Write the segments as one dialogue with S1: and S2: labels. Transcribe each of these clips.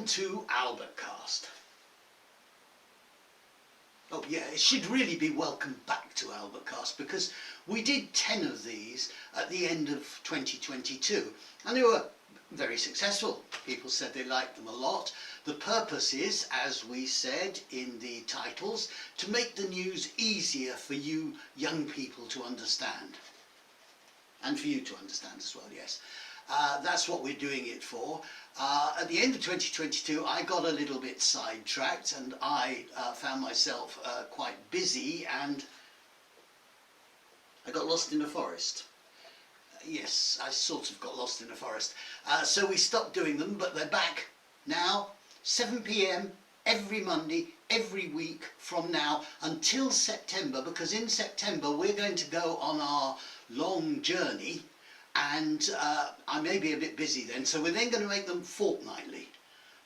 S1: to Owlbutcast. Oh yeah, it should really be welcome back to Owlbutcast, because we did 10 of these at the end of 2022 and they were very successful. People said they liked them a lot. The purpose is, as we said in the titles, to make the news easier for you young people to understand. And for you to understand as well, yes. That's what we're doing it for. At the end of 2022 I got a little bit sidetracked and I found myself quite busy and I got lost in the forest. Yes, I sort of got lost in the forest. So we stopped doing them, but they're back now, 7 PM every Monday, every week from now until September, because in September we're going to go on our long journey and I may be a bit busy then, so we're then going to make them fortnightly.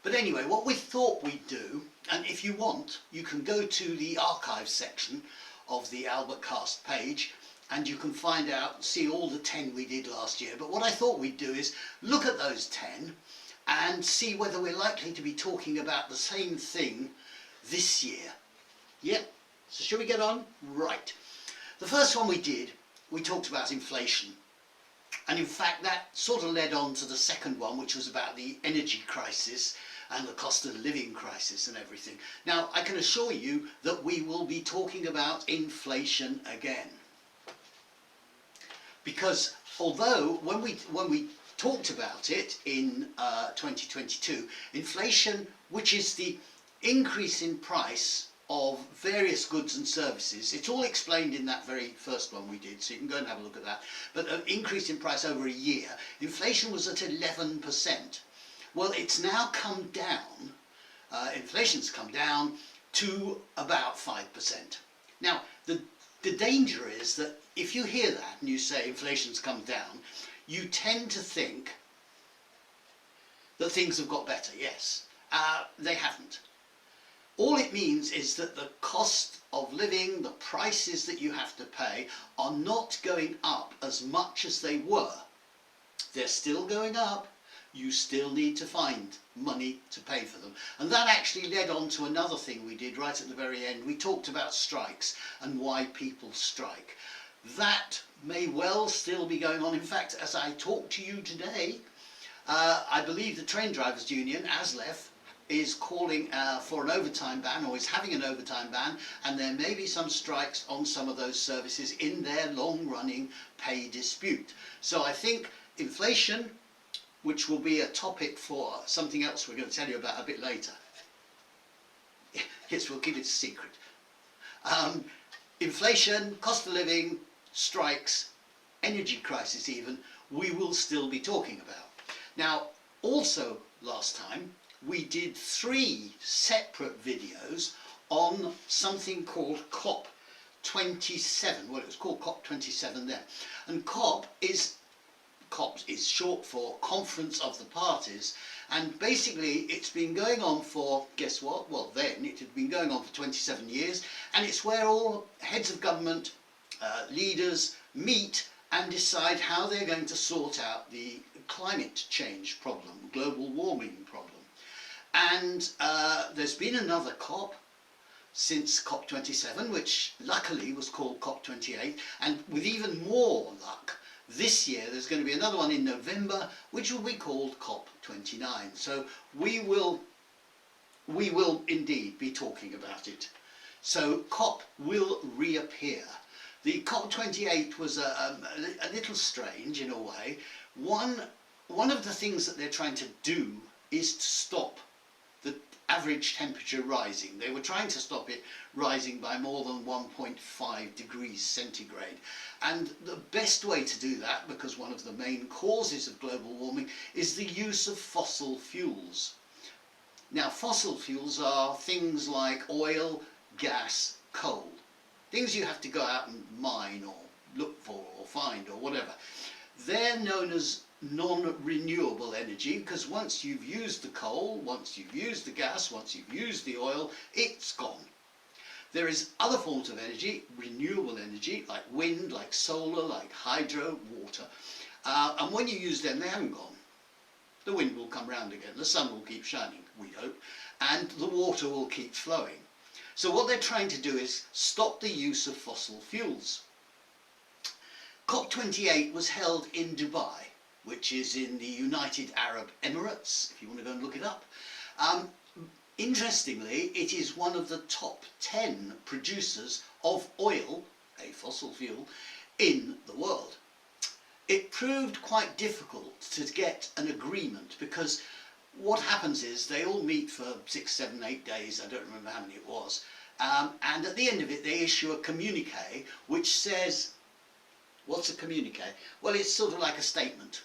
S1: But anyway, what we thought we'd do, and if you want, you can go to the archive section of the Owlbutcast page and you can find out, see all the 10 we did last year. But what I thought we'd do is look at those 10 and see whether we're likely to be talking about the same thing this year. Yep, so shall we get on? Right. The first one we did, we talked about inflation. And in fact that sort of led on to the second one, which was about the energy crisis and the cost of living crisis and everything. Now I can assure you that we will be talking about inflation again. Because although when we talked about it in 2022, inflation, which is the increase in price of various goods and services, it's all explained in that very first one we did, so you can go and have a look at that, but an increase in price over a year, inflation was at 11%. Well, it's now come down, inflation's come down to about 5%. Now the danger is that if you hear that and you say inflation's come down, you tend to think that things have got better. Yes, they haven't. All it means is that the cost of living, the prices that you have to pay, are not going up as much as they were. They're still going up. You still need to find money to pay for them. And that actually led on to another thing we did right at the very end. We talked about strikes and why people strike. That may well still be going on. In fact, as I talk to you today, I believe the Train Drivers Union, ASLEF, is calling for an overtime ban, or is having an overtime ban, and there may be some strikes on some of those services in their long-running pay dispute. So I think inflation, which will be a topic for something else we're going to tell you about a bit later. Yes, we'll keep it a secret. Inflation, cost of living, strikes, energy crisis even, we will still be talking about. Now, also last time, we did 3 separate videos on something called COP27. Well, it was called COP27 then. And COP is short for Conference of the Parties, and basically it's been going on for, guess what? Well, then it had been going on for 27 years, and it's where all heads of government, leaders meet and decide how they're going to sort out the climate change problem, global warming problem. And there's been another COP since COP27, which luckily was called COP28, and with even more luck, this year there's going to be another one in November, which will be called COP29. So we will indeed be talking about it. So COP will reappear. The COP28 was a little strange in a way. One of the things that they're trying to do is to stop the average temperature rising. They were trying to stop it rising by more than 1.5 degrees centigrade. And the best way to do that, because one of the main causes of global warming, is the use of fossil fuels. Now, fossil fuels are things like oil, gas, coal. Things you have to go out and mine or look for or find or whatever. They're known as non-renewable energy, because once you've used the coal, once you've used the gas, once you've used the oil, it's gone. There is other forms of energy, renewable energy, like wind, like solar, like hydro, water, and when you use them, they haven't gone. the wind will come round again, the sun will keep shining, we hope, and the water will keep flowing. So what they're trying to do is stop the use of fossil fuels. COP28 was held in Dubai, which is in the United Arab Emirates, if you want to go and look it up. Interestingly, it is one of the top 10 producers of oil, a fossil fuel, in the world. It proved quite difficult to get an agreement because what happens is they all meet for 6, 7, 8 days, I don't remember how many it was, and at the end of it they issue a communique which says, what's a communique? Well, it's sort of like a statement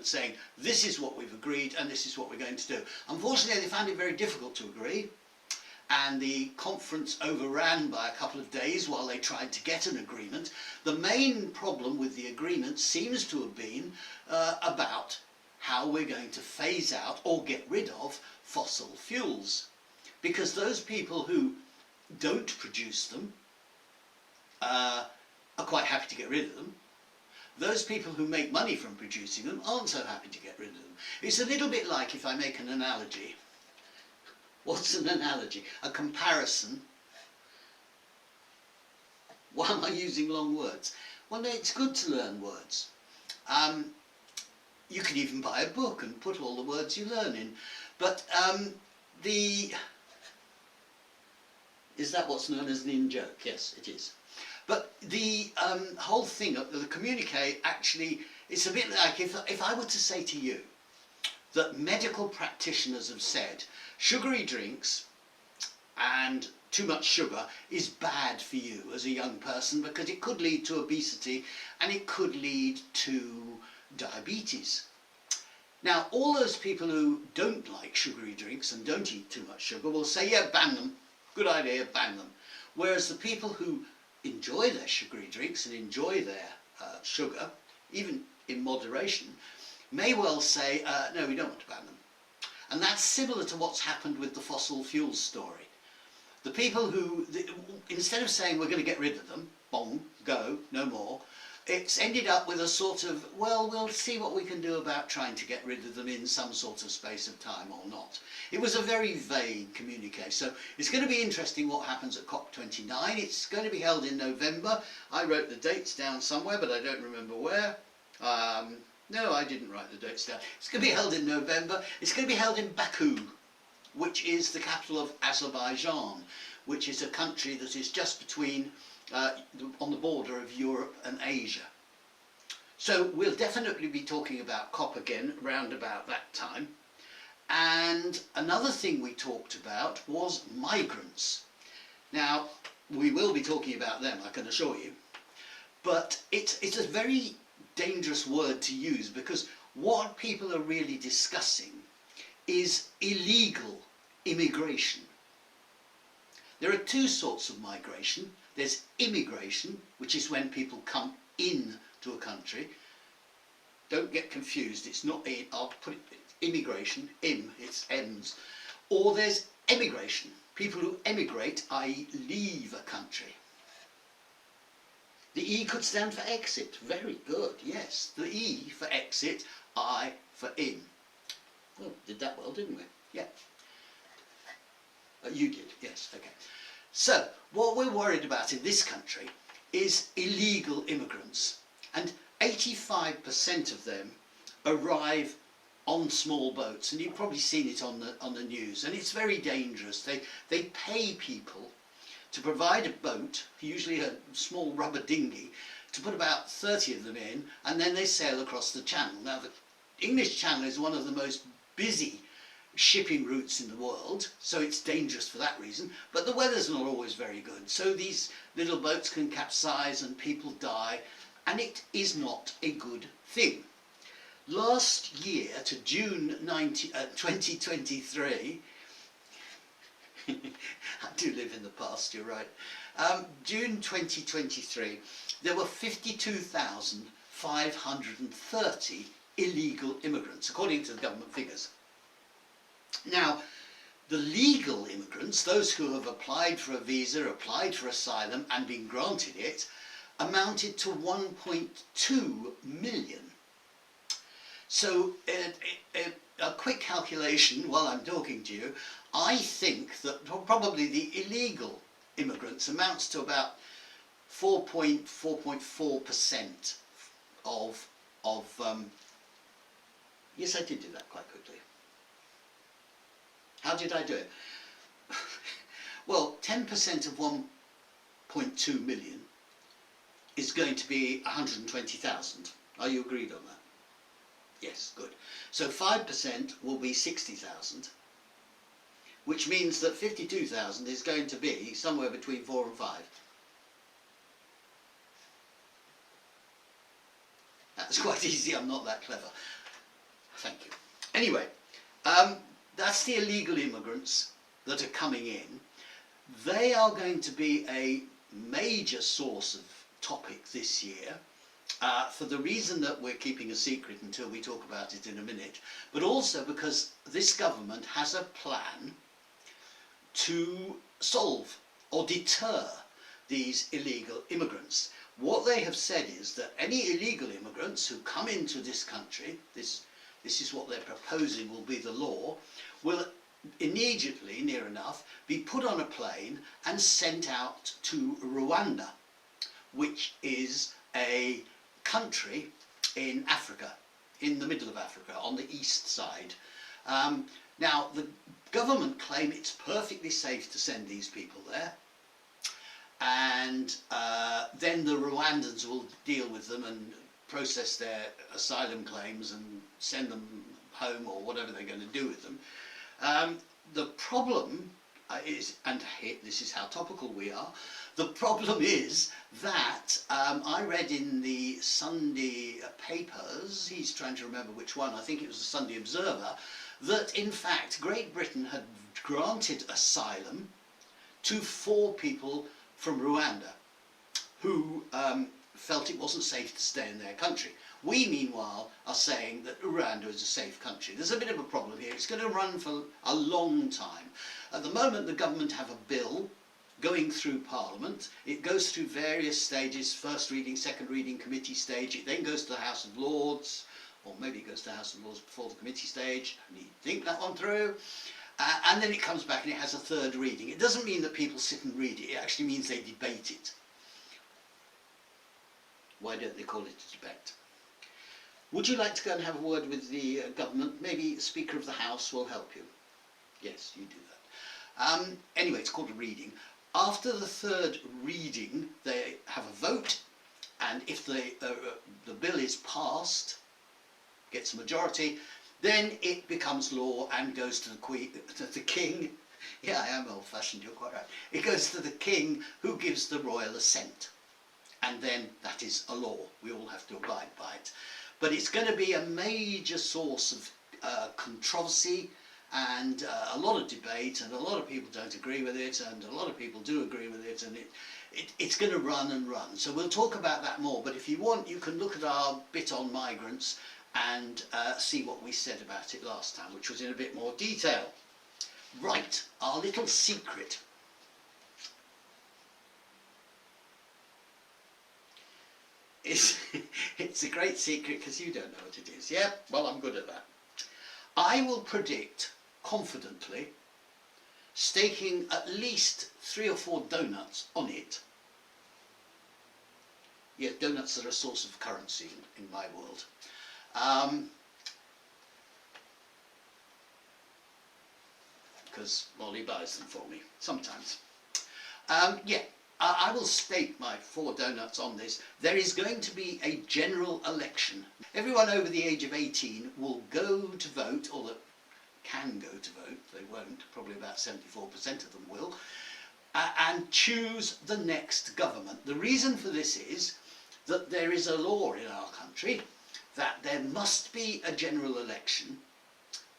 S1: saying this is what we've agreed and this is what we're going to do. Unfortunately, they found it very difficult to agree, and the conference overran by a couple of days while they tried to get an agreement. The main problem with the agreement seems to have been about how we're going to phase out or get rid of fossil fuels, because those people who don't produce them are quite happy to get rid of them. Those people who make money from producing them aren't so happy to get rid of them. It's a little bit like, if I make an analogy. What's an analogy? A comparison. Why am I using long words? Well, no, it's good to learn words. You can even buy a book and put all the words you learn in. But is that what's known as an in-joke? Yes, it is. But the whole thing, the communique, actually, it's a bit like if I were to say to you that medical practitioners have said sugary drinks and too much sugar is bad for you as a young person because it could lead to obesity and it could lead to diabetes. Now, all those people who don't like sugary drinks and don't eat too much sugar will say, yeah, ban them, good idea, ban them. Whereas the people who enjoy their sugary drinks and enjoy their sugar, even in moderation, may well say, no, we don't want to ban them. And that's similar to what's happened with the fossil fuels story. The people who, instead of saying we're going to get rid of them, bong, go, no more, it's ended up with a sort of, well, we'll see what we can do about trying to get rid of them in some sort of space of time or not. It was a very vague communique, so it's going to be interesting what happens at COP29. It's going to be held in November. I wrote the dates down somewhere, but I don't remember where. No, I didn't write the dates down. It's going to be held in November. It's going to be held in Baku, which is the capital of Azerbaijan, which is a country that is just between on the border of Europe and Asia. So we'll definitely be talking about COP again round about that time. And another thing we talked about was migrants. Now, we will be talking about them, I can assure you. But it's a very dangerous word to use because what people are really discussing is illegal immigration. There are two sorts of migration. There's immigration, which is when people come in to a country. Don't get confused, it's not, I'll put it, immigration, it's M's. Or there's emigration, people who emigrate, i.e. leave a country. The E could stand for exit, very good, yes. The E for exit, I for in. Oh, did that well, didn't we? Yeah. You did, yes, okay. So, what we're worried about in this country is illegal immigrants, and 85% of them arrive on small boats, and you've probably seen it on the news, and it's very dangerous. They pay people to provide a boat, usually a small rubber dinghy, to put about 30 of them in, and then they sail across the channel. Now, the English Channel is one of the most busy shipping routes in the world, so it's dangerous for that reason, but the weather's not always very good, so these little boats can capsize and people die, and it is not a good thing. Last year, to June 2023, I do live in the past, you're right, June 2023, there were 52,530 illegal immigrants, according to the government figures. Now, the legal immigrants, those who have applied for a visa, applied for asylum and been granted it, amounted to 1.2 million. So a quick calculation while I'm talking to you, I think that probably the illegal immigrants amounts to about 4.4% of yes, I did do that quite quickly. How did I do it? Well, 10% of 1.2 million is going to be 120,000. Are you agreed on that? Yes, good. So 5% will be 60,000, which means that 52,000 is going to be somewhere between 4 and 5. That's quite easy, I'm not that clever. Thank you. Anyway, that's the illegal immigrants that are coming in. They are going to be a major source of topic this year, for the reason that we're keeping a secret until we talk about it in a minute, but also because this government has a plan to solve or deter these illegal immigrants. What they have said is that any illegal immigrants who come into this country, this is what they're proposing will be the law, will immediately, near enough, be put on a plane and sent out to Rwanda, which is a country in Africa, in the middle of Africa, on the east side. Now, the government claim it's perfectly safe to send these people there, and then the Rwandans will deal with them and process their asylum claims and send them home or whatever they're going to do with them. The problem is, and this is how topical we are, the problem is that I read in the Sunday papers, he's trying to remember which one, I think it was the Sunday Observer, that in fact Great Britain had granted asylum to 4 people from Rwanda who felt it wasn't safe to stay in their country. We, meanwhile, are saying that Rwanda is a safe country. There's a bit of a problem here. It's going to run for a long time. At the moment, the government have a bill going through Parliament. It goes through various stages, first reading, second reading, committee stage. It then goes to the House of Lords, or maybe it goes to the House of Lords before the committee stage. I need to think that one through. And then it comes back and it has a third reading. It doesn't mean that people sit and read it. It actually means they debate it. Why don't they call it a debate? Would you like to go and have a word with the government? Maybe the Speaker of the House will help you. Yes, you do that. Anyway, it's called a reading. After the third reading, they have a vote, and if the bill is passed, gets a majority, then it becomes law and goes to the King. Yeah, I am old-fashioned, you're quite right. It goes to the King, who gives the royal assent. And then that is a law. We all have to abide by it. But it's going to be a major source of controversy and a lot of debate, and a lot of people don't agree with it, and a lot of people do agree with it, and it's going to run and run. So we'll talk about that more, but if you want, you can look at our bit on migrants and see what we said about it last time, which was in a bit more detail. Right, our little secret. It's a great secret because you don't know what it is. Yeah, well, I'm good at that. I will predict confidently, staking at least 3 or 4 donuts on it. Yeah, donuts are a source of currency in my world. Because Molly buys them for me sometimes. Yeah. I will stake my 4 donuts on this. There is going to be a general election. Everyone over the age of 18 will go to vote, or that can go to vote, they won't, probably about 74% of them will, and choose the next government. The reason for this is that there is a law in our country that there must be a general election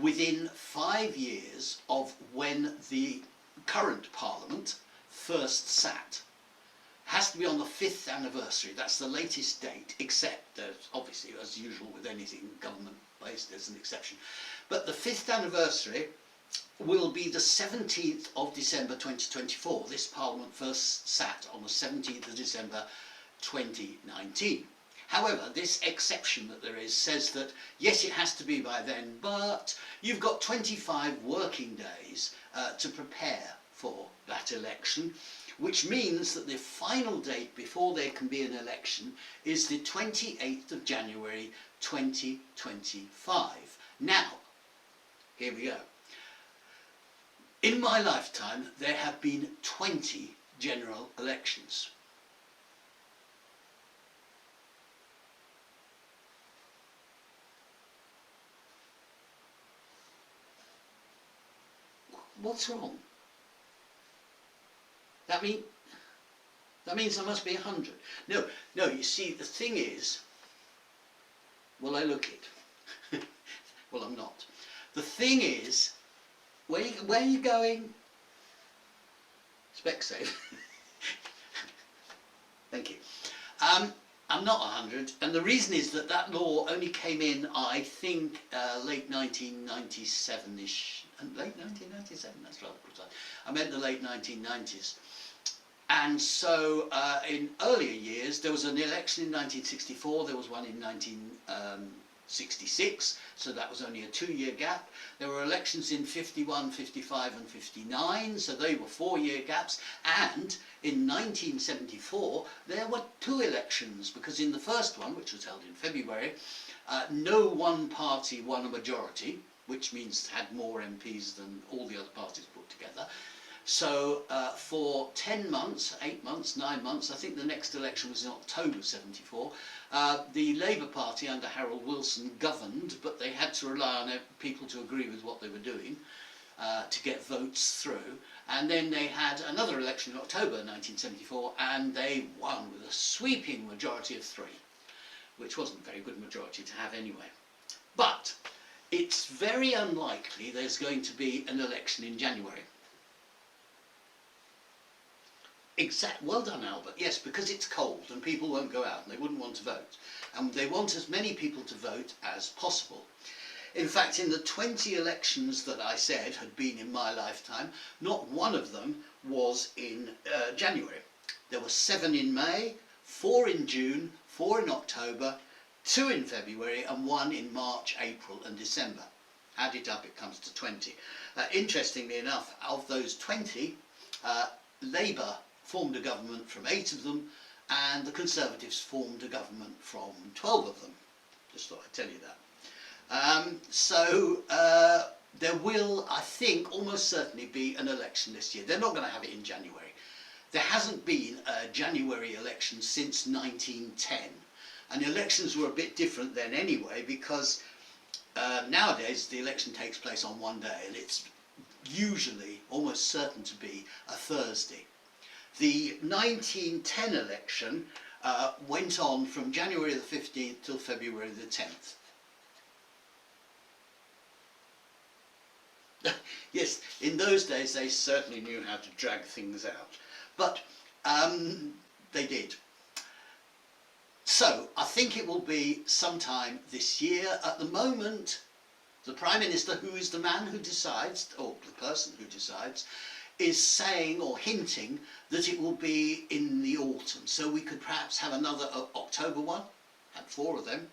S1: within 5 years of when the current Parliament first sat. Has to be on the 5th anniversary. That's the latest date, except there's obviously, as usual with anything government based, there's an exception. But the 5th anniversary will be the 17th of December 2024. This Parliament first sat on the 17th of December 2019. However, this exception that there is says that yes, it has to be by then, but you've got 25 working days to prepare for that election, which means that the final date before there can be an election is the 28th of January 2025. Now, here we go. In my lifetime, there have been 20 general elections. What's wrong? That means there must be 100. No, you see, the thing is, well, I look it. Well, I'm not. The thing is, where are you going? Specsave. Thank you. I'm not 100, and the reason is that that law only came in, I think, late 1997-ish. Late 1997, that's rather precise. I meant the late 1990s. And so in earlier years, there was an election in 1964, there was one in 1966, so that was only a 2-year gap. There were elections in 51, 55 and 59, so they were 4-year gaps. And in 1974, there were 2 elections, because in the first one, which was held in February, no one party won a majority, which means had more MPs than all the other parties put together. So for 10 months, 8 months, 9 months, I think the next election was in October 74, the Labour Party under Harold Wilson governed, but they had to rely on people to agree with what they were doing to get votes through. And then they had another election in October 1974, and they won with a sweeping majority of 3, which wasn't a very good majority to have anyway. But it's very unlikely there's going to be an election in January. Well done, Albert. Yes, because it's cold and people won't go out and they wouldn't want to vote. And they want as many people to vote as possible. In fact, in the 20 elections that I said had been in my lifetime, not one of them was in January. There were 7 in May, 4 in June, 4 in October, 2 in February and 1 in March, April and December. Add it up, it comes to 20. Interestingly enough, of those 20, Labour formed a government from 8 of them, and the Conservatives formed a government from 12 of them. Just thought I'd tell you that. There will, I think, almost certainly be an election this year. They're not going to have it in January. There hasn't been a January election since 1910. And elections were a bit different then anyway, because nowadays the election takes place on one day, and it's usually almost certain to be a Thursday. The 1910 election went on from January the 15th till February the 10th. Yes, in those days they certainly knew how to drag things out, but they did. So I think it will be sometime this year. At the moment, the Prime Minister, who is the man who decides, or the person who decides, is saying or hinting that it will be in the autumn. So we could perhaps have another October one, had 4 of them.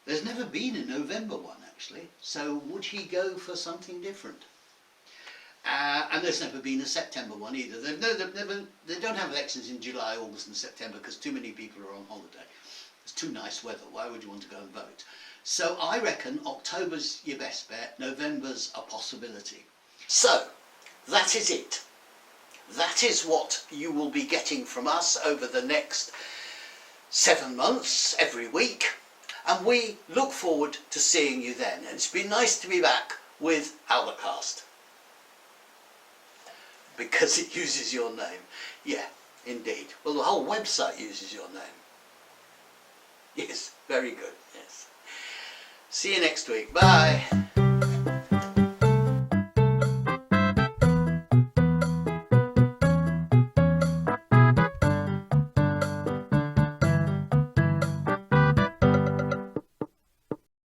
S1: There's never been a November one actually, so would he go for something different? And there's never been a September one either. They don't have elections in July, August and September because too many people are on holiday. It's too nice weather, why would you want to go and vote? So I reckon October's your best bet, November's a possibility. So, that is it. That is what you will be getting from us over the next 7 months, every week. And we look forward to seeing you then. And it's been nice to be back with Owlbutcast, because it uses your name. Yeah, indeed. Well, the whole website uses your name. Yes, very good, yes. See you next week. Bye.